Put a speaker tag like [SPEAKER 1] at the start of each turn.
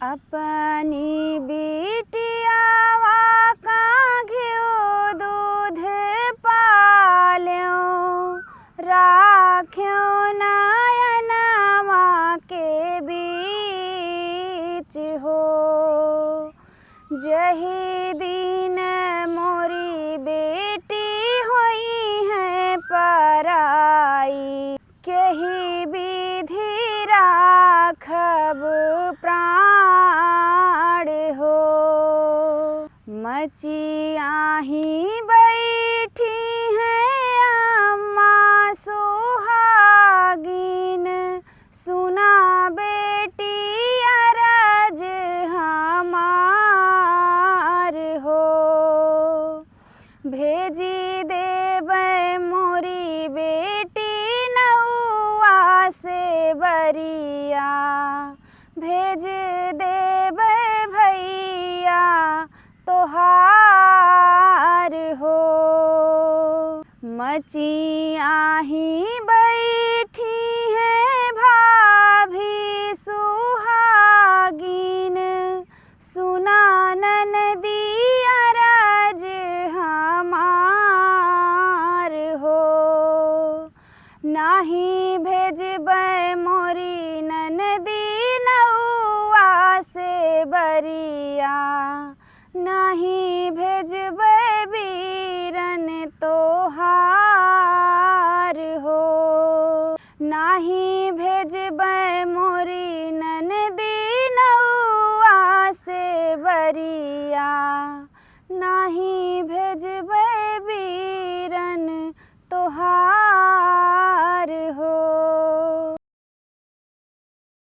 [SPEAKER 1] अपनी बिटियावा का घिउ दूध पाल्यों, राख्यों नयनवा के बीच हो। जही दिन मोरी बेटी हुई है पराई, केही विधि राखब प्राण हो। मचियाही बैठी हैं अम्मा सुहागिन, सुना बेटी अरज हमार हो। भेजी देबै मोरी बेटी नौआ से बरिया, भेज देबै भैया तोहार हो। मचियाही बैठी हैं भाभी सुहागिन, सुना ननदी अरज हमार हो। नाही भेजबै मोरी ननदी नौआ से बरी